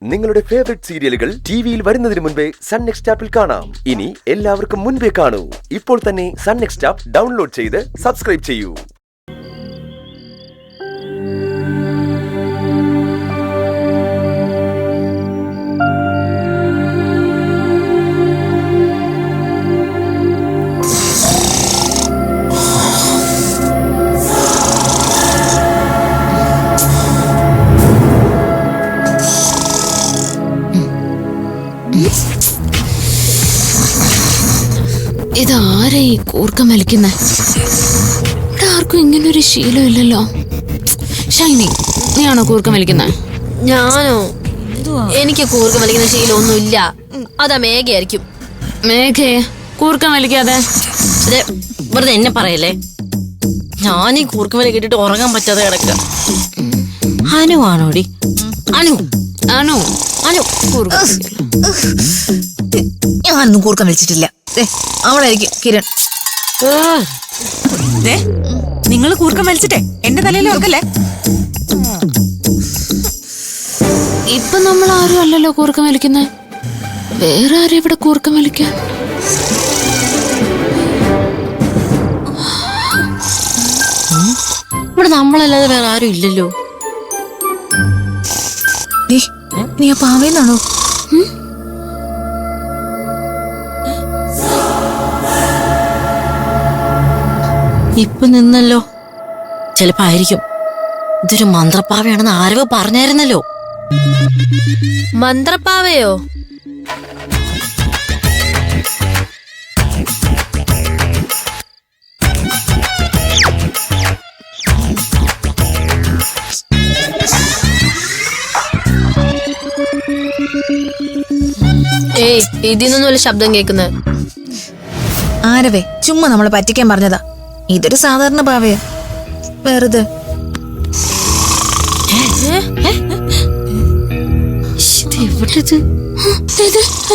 നിങ്ങളുടെ ഫേവറേറ്റ് സീരിയലുകൾ ടിവിയിൽ വരുന്നതിന് മുൻപേ സൺ നെക്സ്റ്റ് ആപ്പിൽ കാണാം. ഇനി എല്ലാവർക്കും മുൻപേ കാണൂ. ഇപ്പോൾ തന്നെ സൺ നെക്സ്റ്റ് ആപ്പ് ഡൗൺലോഡ് ചെയ്ത് സബ്സ്ക്രൈബ് ചെയ്യൂ. ഇതാരാ ഈ കൂർക്കം വലിക്കുന്ന? ഇവിടെ ആർക്കും ഇങ്ങനൊരു ശീലം ഇല്ലല്ലോ. ഷൈനി, നീയാണോ കൂർക്കം വലിക്കുന്നത്? ഞാനോ? എനിക്ക് കൂർക്കം വലിക്കുന്ന ശീലമൊന്നും ഇല്ല. അതാ മേഘയായിരിക്കും. മേഘയെ കൂർക്കം വലിക്കാതെ വെറുതെ എന്നെ പറയല്ലേ. ഞാൻ ഈ കൂർക്കം വലി കേട്ടിട്ട് ഉറങ്ങാൻ പറ്റാതെ കിടക്കുക. അനു ആണോടി? അനു ആണോ? അനു ഞാനൊന്നും കൂർക്കം വലിച്ചിട്ടില്ല. അവളായിരിക്കും കിരൺ. നിങ്ങൾ കൂർക്കം വലിച്ചിട്ടേ എന്റെ തലയിൽ ഓർക്കല്ലേ. ഇപ്പൊ നമ്മൾ ആരും അല്ലല്ലോ കൂർക്കം വലിക്കുന്നത്. വേറെ ആരും ഇവിടെ കൂർക്കം വലിക്കാൻ? ഇവിടെ നമ്മളല്ലാതെ വേറെ ആരും ഇല്ലല്ലോ. നീ ആ പാവേന്നാണോ? ഇപ്പൊ നിന്നല്ലോ. ചിലപ്പോ ആയിരിക്കും ഇതൊരു മന്ത്രപ്പാവയാണെന്ന് ആരോ പറഞ്ഞായിരുന്നല്ലോ. മന്ത്രപ്പാവയോ? ഏയ്, ഇതിന്നൊന്നും വല്ല ശബ്ദം കേക്കുന്നത്. ആരവേ ചുമ്മാ നമ്മളെ പറ്റിക്കാൻ പറഞ്ഞതാ. ഇതൊരു സാധാരണ പാവയാ, വെറുതെ.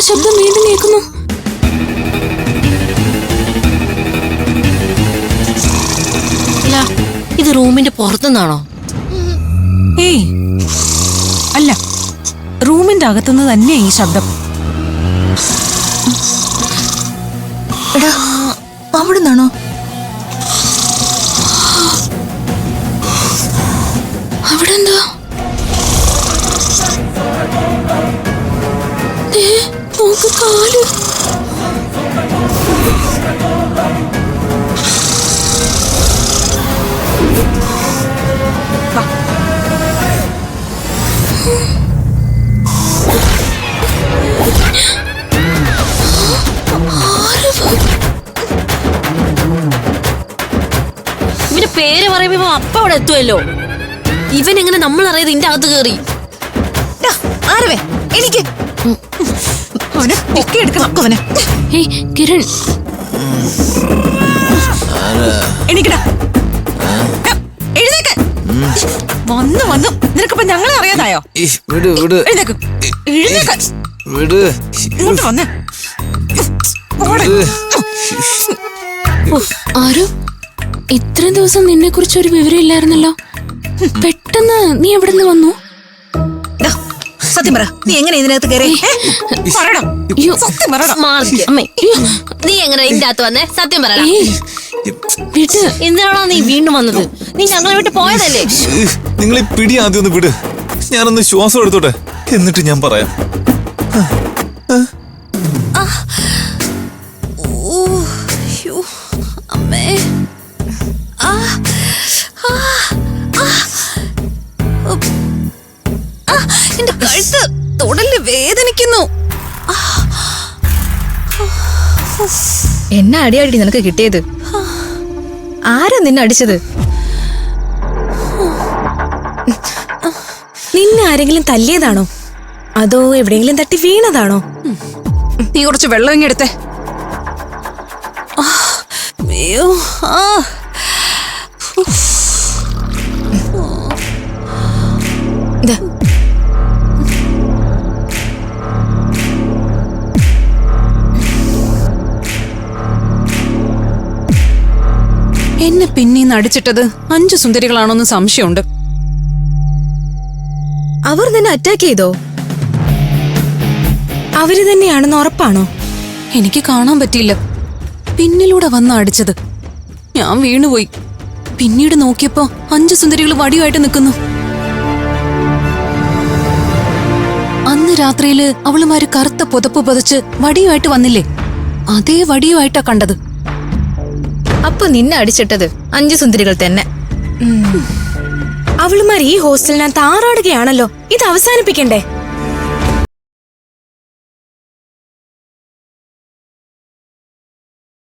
ശബ്ദം വീണ്ടും കേൾക്കുന്നു. ഇത് റൂമിന്റെ പുറത്തുനിന്നാണോ? ഏയ് അല്ല, റൂമിന്റെ അകത്തുനിന്ന് തന്നെയാ ഈ ശബ്ദം. എടാ, അവിടെ നിന്നാണോ? അവിടെ എന്താ? നോക്ക്, കാല്. ഇവന്റെ പേര് പറയുമ്പോ അപ്പ അവിടെ എത്തുമല്ലോ. ഇവൻ എങ്ങനെ നമ്മൾ അറിയാതെ ഇതിന്റെ അകത്ത് കയറി? ആരവേ എനിക്ക് കിരൺ, എണീക്കടാ, എഴുന്നേക്ക്. വന്നു വന്നു, നിനക്കിപ്പോ ഞങ്ങളെ അറിയാതായോ? എഴുന്നേക്ക്, എഴുന്നേക്ക്, ഇങ്ങോട്ട് വന്നേ. ആരും ഇത്രയും ദിവസം നിന്നെ കുറിച്ച് ഒരു വിവരം ഇല്ലായിരുന്നല്ലോ. പെട്ടെന്ന് നീ എവിടെ നിന്ന് വന്നു? സത്യം പറ, നീ എങ്ങനെ ഇതിനകത്ത് കയറി? നീ എങ്ങനെ ഇതിന്റെ അകത്ത് വന്നേ? സത്യം പറ. എന്തിനാണോ നീ വീണ്ടും വന്നത്? നീ ഞങ്ങളെ വിട്ട് പോയതല്ലേ? നിങ്ങൾ ഈ പിടി ആദ്യം ഒന്ന് വിട്. ഞാനൊന്ന് ശ്വാസം എടുത്തോട്ടെ, എന്നിട്ട് ഞാൻ പറയാം. അമ്മേ, എന്റെ കഴുത്ത് തൊടല് വേദനിക്കുന്നു. എന്നാ അടിയാടി നിനക്ക് കിട്ടിയത്? ആരാ നിന്നെ അടിച്ചത്? നിന്നെ ആരെങ്കിലും തല്ലിയതാണോ, അതോ എവിടെയെങ്കിലും തട്ടി വീണതാണോ? നീ കുറച്ച് വെള്ളം ഇങ്ങെടുത്തേ. അയ്യോ, എന്നെ പിന്നീന്ന് അടിച്ചിട്ടത് 5 സുന്ദരികളാണോന്ന് സംശയമുണ്ട്. അവർ നിന്നെ അറ്റാക്ക് ചെയ്തോ? അവര് തന്നെയാണെന്ന് ഉറപ്പാണോ? എനിക്ക് കാണാൻ പറ്റിയില്ല. പിന്നിലൂടെ വന്ന് അടിച്ചത്. ഞാൻ വീണുപോയി. പിന്നീട് നോക്കിയപ്പോ 5 സുന്ദരികൾ വടിയുമായിട്ട് നിൽക്കുന്നു. അന്ന് രാത്രിയില് അവളുമാര് കറുത്ത പുതപ്പ് പുതച്ച് വടിയുമായിട്ട് വന്നില്ലേ? അതേ വടിയുമായിട്ടാ കണ്ടത്. അപ്പൊ നിന്നെ അടിച്ചിട്ടത് 5 സുന്ദരികൾ തന്നെ. അവളുമാർ ഈ ഹോസ്റ്റലിനകത്ത് ആറാടുകയാണല്ലോ. ഇത് അവസാനിപ്പിക്കണ്ടേ?